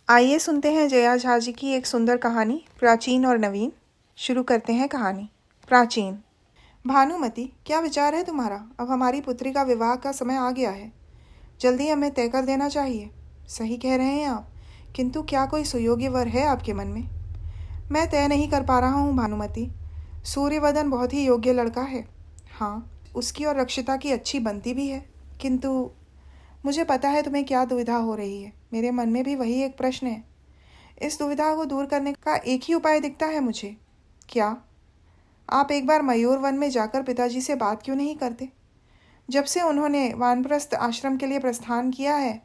आइए सुनते हैं जया झा जी की एक सुंदर कहानी, प्राचीन और नवीन। शुरू करते हैं कहानी। प्राचीन। भानुमति, क्या विचार है तुम्हारा? अब हमारी पुत्री का विवाह का समय आ गया है। जल्दी हमें तय कर देना चाहिए। सही कह रहे हैं आप, किंतु क्या कोई सुयोग्य वर है आपके मन में? मैं तय नहीं कर पा रहा हूँ भानुमति। सूर्यवदन बहुत ही योग्य लड़का है। हाँ, उसकी और रक्षिता की अच्छी बनती भी है, किंतु मुझे पता है तुम्हें क्या दुविधा हो रही है। मेरे मन में भी वही एक प्रश्न है। इस दुविधा को दूर करने का एक ही उपाय दिखता है मुझे। क्या? आप एक बार मयूर वन में जाकर पिताजी से बात क्यों नहीं करते? जब से उन्होंने वानप्रस्थ आश्रम के लिए प्रस्थान किया है,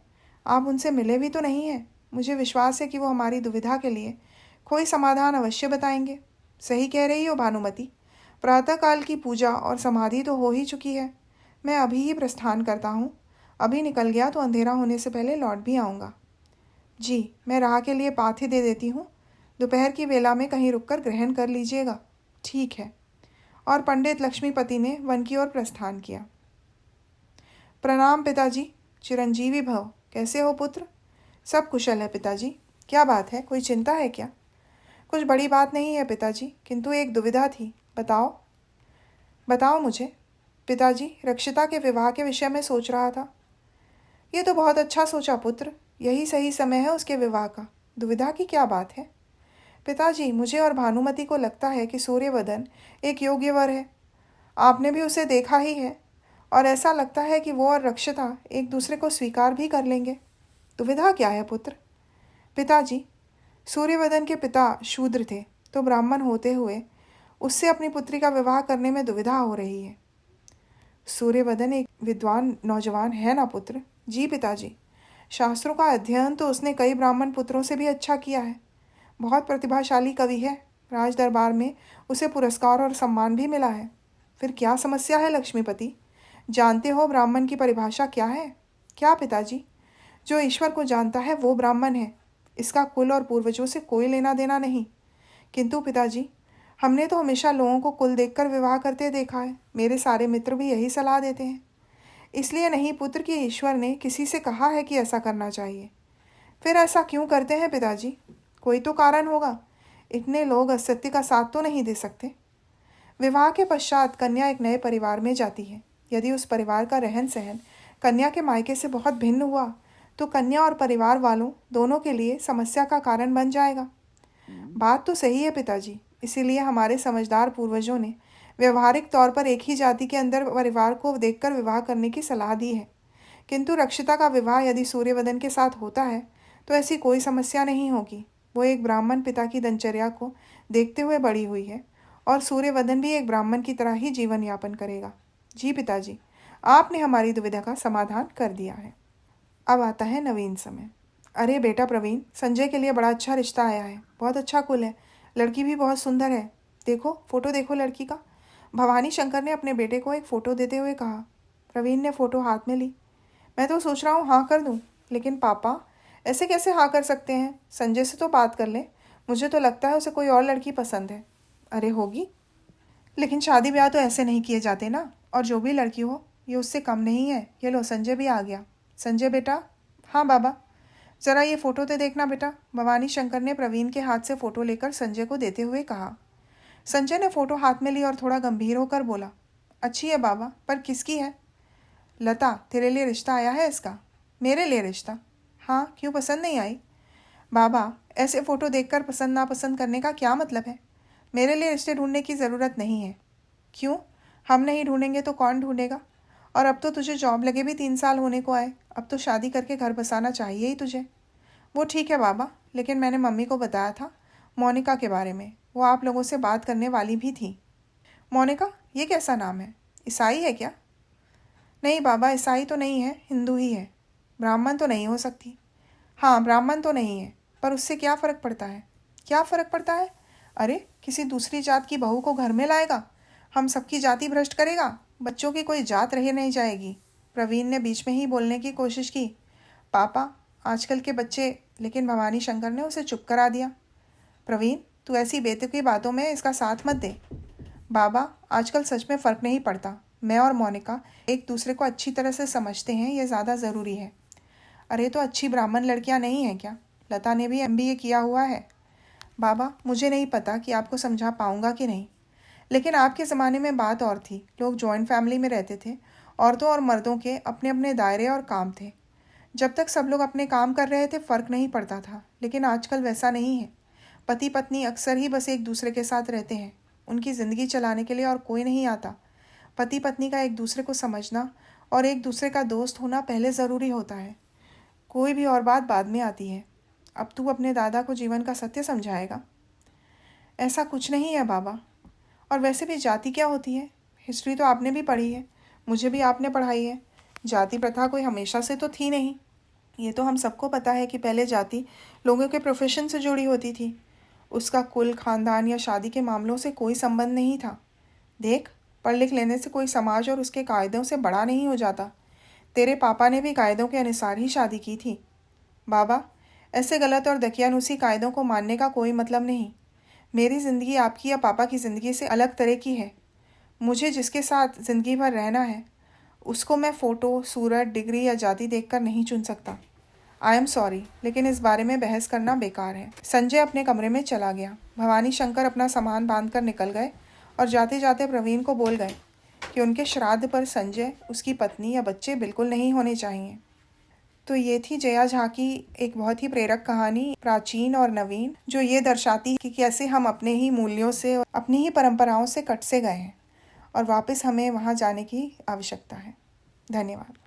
आप उनसे मिले भी तो नहीं हैं। मुझे विश्वास है कि वो हमारी दुविधा के लिए कोई समाधान अवश्य बताएंगे। सही कह रही हो भानुमति। प्रातःकाल की पूजा और समाधि तो हो ही चुकी है। मैं अभी ही प्रस्थान करता हूँ। अभी निकल गया तो अंधेरा होने से पहले लौट भी आऊँगा। जी, मैं राह के लिए पाथी दे देती हूँ। दोपहर की वेला में कहीं रुककर ग्रहण कर लीजिएगा। ठीक है। और पंडित लक्ष्मीपति ने वन की ओर प्रस्थान किया। प्रणाम पिताजी। चिरंजीवी भव। कैसे हो पुत्र? सब कुशल है पिताजी। क्या बात है, कोई चिंता है क्या? कुछ बड़ी बात नहीं है पिताजी, किंतु एक दुविधा थी। बताओ। बताओ मुझे। पिताजी, रक्षिता के विवाह के विषय में सोच रहा था। ये तो बहुत अच्छा सोचा पुत्र। यही सही समय है उसके विवाह का। दुविधा की क्या बात है? पिताजी, मुझे और भानुमति को लगता है कि सूर्यवदन एक योग्य वर है। आपने भी उसे देखा ही है, और ऐसा लगता है कि वो और रक्षिता एक दूसरे को स्वीकार भी कर लेंगे। दुविधा क्या है पुत्र? पिताजी, सूर्यवदन के पिता शूद्र थे, तो ब्राह्मण होते हुए उससे अपनी पुत्री का विवाह करने में दुविधा हो रही है। सूर्यवदन एक विद्वान नौजवान है ना पुत्र? जी पिताजी। शास्त्रों का अध्ययन तो उसने कई ब्राह्मण पुत्रों से भी अच्छा किया है। बहुत प्रतिभाशाली कवि है। राज दरबार में उसे पुरस्कार और सम्मान भी मिला है। फिर क्या समस्या है लक्ष्मीपति? जानते हो ब्राह्मण की परिभाषा क्या है? क्या पिताजी? जो ईश्वर को जानता है वो ब्राह्मण है। इसका कुल और पूर्वजों से कोई लेना देना नहीं। किंतु पिताजी, हमने तो हमेशा लोगों को कुल देखकर विवाह करते देखा है। मेरे सारे मित्र भी यही सलाह देते हैं। इसलिए नहीं पुत्र कि ईश्वर ने किसी से कहा है कि ऐसा करना चाहिए। फिर ऐसा क्यों करते हैं पिताजी? कोई तो कारण होगा। इतने लोग असत्य का साथ तो नहीं दे सकते। विवाह के पश्चात कन्या एक नए परिवार में जाती है। यदि उस परिवार का रहन सहन कन्या के मायके से बहुत भिन्न हुआ तो कन्या और परिवार वालों दोनों के लिए समस्या का कारण बन जाएगा। बात तो सही है पिताजी। इसीलिए हमारे समझदार पूर्वजों ने व्यवहारिक तौर पर एक ही जाति के अंदर परिवार को देखकर विवाह करने की सलाह दी है। किंतु रक्षिता का विवाह यदि सूर्यवदन के साथ होता है तो ऐसी कोई समस्या नहीं होगी। वो एक ब्राह्मण पिता की दिनचर्या को देखते हुए बड़ी हुई है, और सूर्यवदन भी एक ब्राह्मण की तरह ही जीवन यापन करेगा। जी पिताजी, आपने हमारी दुविधा का समाधान कर दिया है। अब आता है नवीन समय। अरे बेटा प्रवीण, संजय के लिए बड़ा अच्छा रिश्ता आया है। बहुत अच्छा कुल है। लड़की भी बहुत सुंदर है। देखो, फोटो देखो लड़की का। भवानी शंकर ने अपने बेटे को एक फ़ोटो देते हुए कहा। प्रवीण ने फ़ोटो हाथ में ली। मैं तो सोच रहा हूँ हाँ कर दूँ। लेकिन पापा, ऐसे कैसे हाँ कर सकते हैं? संजय से तो बात कर लें। मुझे तो लगता है उसे कोई और लड़की पसंद है। अरे होगी, लेकिन शादी ब्याह तो ऐसे नहीं किए जाते ना। और जो भी लड़की हो, ये उससे कम नहीं है। ये लो, संजय भी आ गया। संजय बेटा। हाँ बाबा। ज़रा ये फ़ोटो तो देखना बेटा। भवानी शंकर ने प्रवीण के हाथ से फ़ोटो लेकर संजय को देते हुए कहा। संजय ने फ़ोटो हाथ में ली और थोड़ा गंभीर होकर बोला, अच्छी है बाबा, पर किसकी है? लता, तेरे लिए रिश्ता आया है इसका। मेरे लिए रिश्ता? हाँ, क्यों, पसंद नहीं आई? बाबा, ऐसे फ़ोटो देखकर पसंद नापसंद करने का क्या मतलब है? मेरे लिए रिश्ते ढूंढने की ज़रूरत नहीं है। क्यों? हम नहीं ढूंढेंगे तो कौन ढूंढेगा? और अब तो तुझे जॉब लगे भी 3 साल होने को आए। अब तो शादी करके घर बसाना चाहिए ही तुझे। वो ठीक है बाबा, लेकिन मैंने मम्मी को बताया था मोनिका के बारे में। वो आप लोगों से बात करने वाली भी थी। मोनिका? ये कैसा नाम है? ईसाई है क्या? नहीं बाबा, ईसाई तो नहीं है, हिंदू ही है। ब्राह्मण तो नहीं हो सकती। हाँ, ब्राह्मण तो नहीं है, पर उससे क्या फ़र्क पड़ता है? क्या फ़र्क पड़ता है? अरे, किसी दूसरी जात की बहू को घर में लाएगा? हम सबकी जाति भ्रष्ट करेगा? बच्चों की कोई जात रह नहीं जाएगी। प्रवीण ने बीच में ही बोलने की कोशिश की। पापा, आजकल के बच्चे। लेकिन भवानी शंकर ने उसे चुप करा दिया। प्रवीण, तू ऐसी बेतुकी बातों में इसका साथ मत दे। बाबा, आजकल सच में फ़र्क नहीं पड़ता। मैं और मोनिका एक दूसरे को अच्छी तरह से समझते हैं, ये ज़्यादा ज़रूरी है। अरे तो अच्छी ब्राह्मण लड़कियां नहीं हैं क्या? लता ने भी MBA किया हुआ है। बाबा, मुझे नहीं पता कि आपको समझा पाऊंगा कि नहीं, लेकिन आपके ज़माने में बात और थी। लोग जॉइंट फैमिली में रहते थे। औरतों और मर्दों के अपने अपने दायरे और काम थे। जब तक सब लोग अपने काम कर रहे थे फ़र्क नहीं पड़ता था, लेकिन आजकल वैसा नहीं है। पति पत्नी अक्सर ही बस एक दूसरे के साथ रहते हैं। उनकी ज़िंदगी चलाने के लिए और कोई नहीं आता। पति पत्नी का एक दूसरे को समझना और एक दूसरे का दोस्त होना पहले ज़रूरी होता है। कोई भी और बात बाद में आती है। अब तू अपने दादा को जीवन का सत्य समझाएगा? ऐसा कुछ नहीं है बाबा। और वैसे भी जाति क्या होती है? हिस्ट्री तो आपने भी पढ़ी है, मुझे भी आपने पढ़ाई है। जाति प्रथा कोई हमेशा से तो थी नहीं। ये तो हम सबको पता है कि पहले जाति लोगों के प्रोफेशन से जुड़ी होती थी। उसका कुल, खानदान या शादी के मामलों से कोई संबंध नहीं था। देख, पढ़ लिख लेने से कोई समाज और उसके कायदों से बड़ा नहीं हो जाता। तेरे पापा ने भी कायदों के अनुसार ही शादी की थी। बाबा, ऐसे गलत और दकियानूसी कायदों को मानने का कोई मतलब नहीं। मेरी ज़िंदगी आपकी या पापा की ज़िंदगी से अलग तरह की है। मुझे जिसके साथ ज़िंदगी भर रहना है, उसको मैं फ़ोटो, सूरत, डिग्री या जाति देखकर नहीं चुन सकता। आई एम सॉरी, लेकिन इस बारे में बहस करना बेकार है। संजय अपने कमरे में चला गया। भवानी शंकर अपना सामान बांध कर निकल गए और जाते जाते प्रवीण को बोल गए कि उनके श्राद्ध पर संजय, उसकी पत्नी या बच्चे बिल्कुल नहीं होने चाहिए। तो ये थी जया झा की एक बहुत ही प्रेरक कहानी, प्राचीन और नवीन, जो ये दर्शाती है कि कैसे हम अपने ही मूल्यों से, अपनी ही परंपराओं से कट से गए हैं और वापस हमें वहाँ जाने की आवश्यकता है। धन्यवाद।